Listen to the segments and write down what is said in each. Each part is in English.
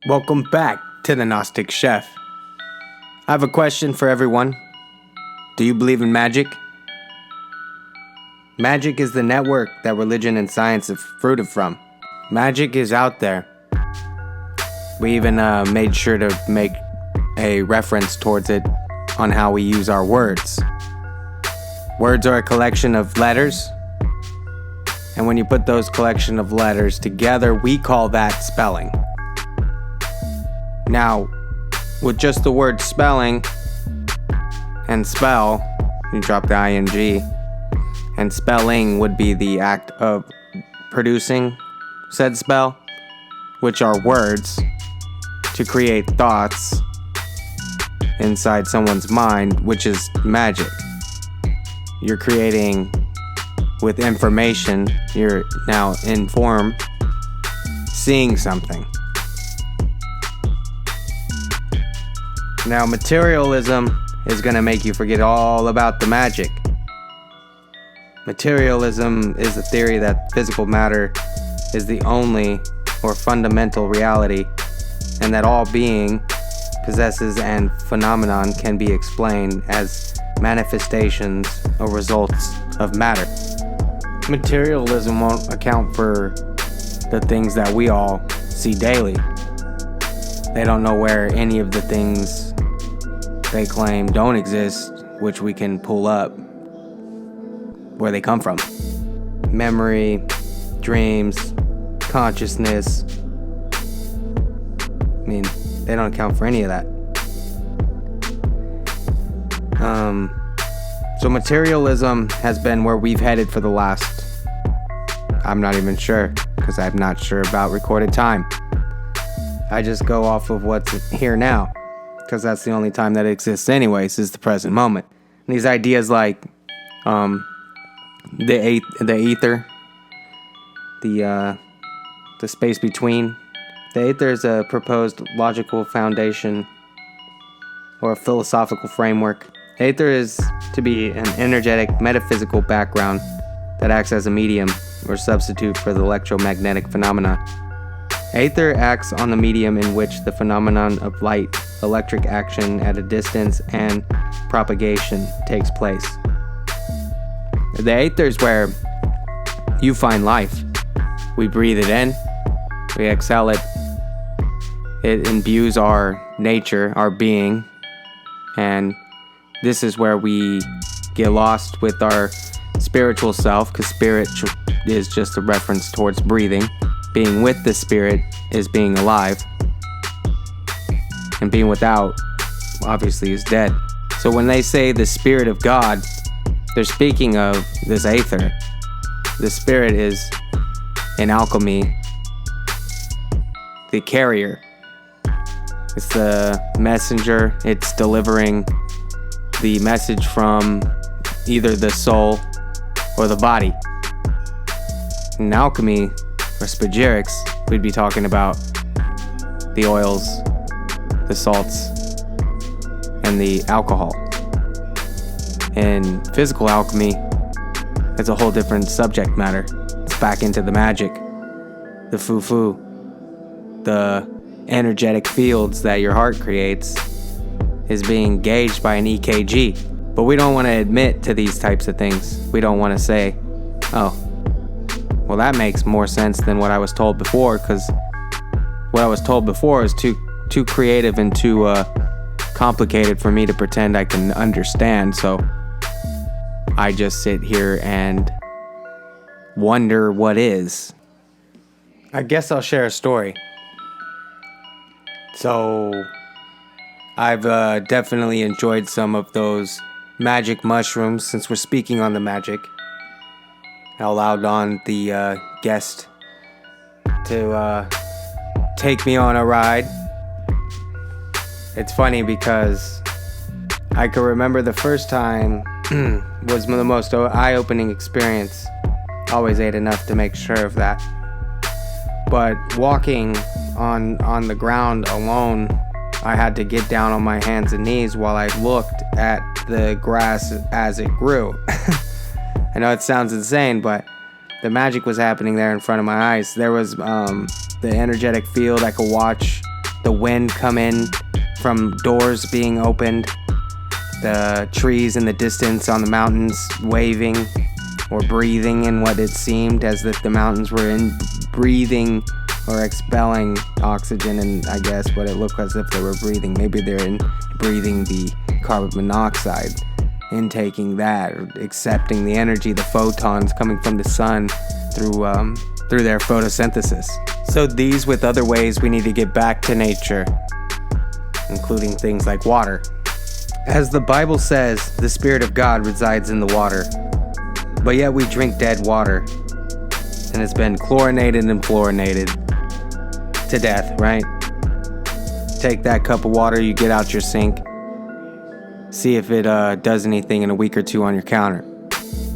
Welcome back to the Gnostic Chef. I have a question for everyone. Do you believe in magic? Magic is the network that religion and science have fruited from. Magic is out there. We even made sure to make a reference towards it on how we use our words. Words are a collection of letters, and when you put those collection of letters together, we call that spelling. Now, with just the word spelling and spell, you drop the ing, and spelling would be the act of producing said spell, which are words to create thoughts inside someone's mind, which is magic. You're creating with information, you're now informed, seeing something. Now, materialism is going to make you forget all about the magic. Materialism is the theory that physical matter is the only or fundamental reality, and that all being possesses and phenomenon can be explained as manifestations or results of matter. Materialism won't account for the things that we all see daily. They don't know where any of the things they claim don't exist, which we can pull up, where they come from. Memory, dreams, consciousness. I mean, they don't account for any of that. So materialism has been where we've headed for the last, I'm not even sure, because I'm not sure about recorded time. I just go off of what's here now, because that's the only time that exists anyways, is the present moment. And these ideas like the ether, the space between. The ether is a proposed logical foundation or a philosophical framework. The ether is to be an energetic metaphysical background that acts as a medium or substitute for the electromagnetic phenomena. Ether acts on the medium in which the phenomenon of light, electric action at a distance, and propagation takes place. The ether is where you find life. We breathe it in, we exhale it. It imbues our nature, our being, and this is where we get lost with our spiritual self, because spirit is just a reference towards breathing. Being with the spirit is being alive, and being without, obviously, is dead. So when they say the Spirit of God, they're speaking of this ether. The Spirit is, in alchemy, the carrier. It's the messenger. It's delivering the message from either the soul or the body. In alchemy, or spagyrics, we'd be talking about the oils, the salts, and the alcohol. In physical alchemy, it's a whole different subject matter. It's back into the magic, the foo-foo, the energetic fields that your heart creates is being gauged by an EKG. But we don't want to admit to these types of things. We don't want to say, oh, well, that makes more sense than what I was told before, because what I was told before is too creative and too complicated for me to pretend I can understand. So I just sit here and wonder what is. I guess I'll share a story. So I've definitely enjoyed some of those magic mushrooms, since we're speaking on the magic. I allowed on the guest to take me on a ride. It's funny because I can remember the first time was the most eye-opening experience. Always ate enough to make sure of that. But walking on the ground alone, I had to get down on my hands and knees while I looked at the grass as it grew. I know it sounds insane, but the magic was happening there in front of my eyes. There was the energetic field. I could watch the wind come in from doors being opened, the trees in the distance on the mountains waving or breathing in what it seemed as if the mountains were breathing or expelling oxygen, and I guess what it looked as if they were breathing. Maybe they're breathing the carbon monoxide, intaking that, or accepting the energy, the photons coming from the sun through their photosynthesis. So these with other ways we need to get back to nature, including things like water. As the Bible says, the Spirit of God resides in the water, but yet we drink dead water, and it's been chlorinated and fluorinated to death, right? Take that cup of water you get out your sink, see if it does anything in a week or two on your counter.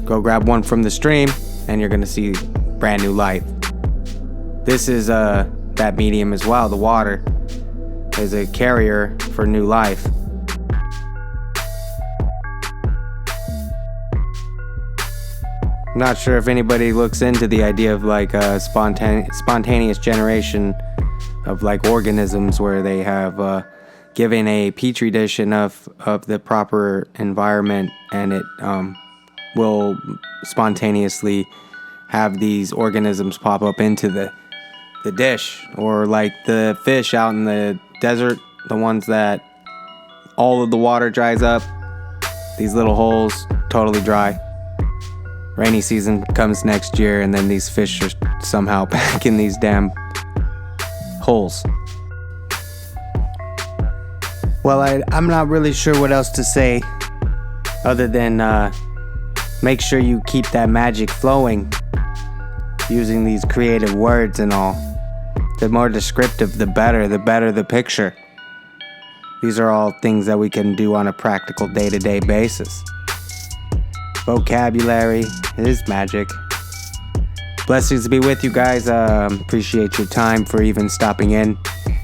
Go grab one from the stream, and you're gonna see brand new life. This is that medium as well. The water is a carrier for new life. I'm not sure if anybody looks into the idea of like spontaneous generation of like organisms, where they have given a petri dish enough of the proper environment, and it will spontaneously have these organisms pop up into the dish. Or like the fish out in the desert, the ones that all of the water dries up, these little holes totally dry. Rainy season comes next year, and then these fish are somehow back in these damn holes. Well, I'm not really sure what else to say other than make sure you keep that magic flowing using these creative words and all. The more descriptive, the better the picture. These are all things that we can do on a practical day-to-day basis. Vocabulary is magic. Blessings to be with you guys. Appreciate your time for even stopping in.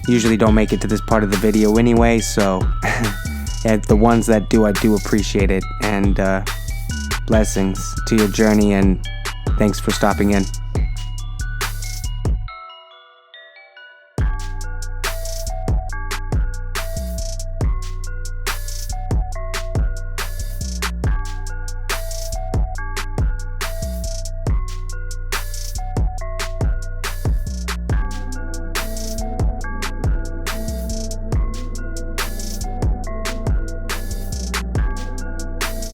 Usually don't make it to this part of the video anyway, so and the ones that do, I do appreciate it. And blessings to your journey, and thanks for stopping in.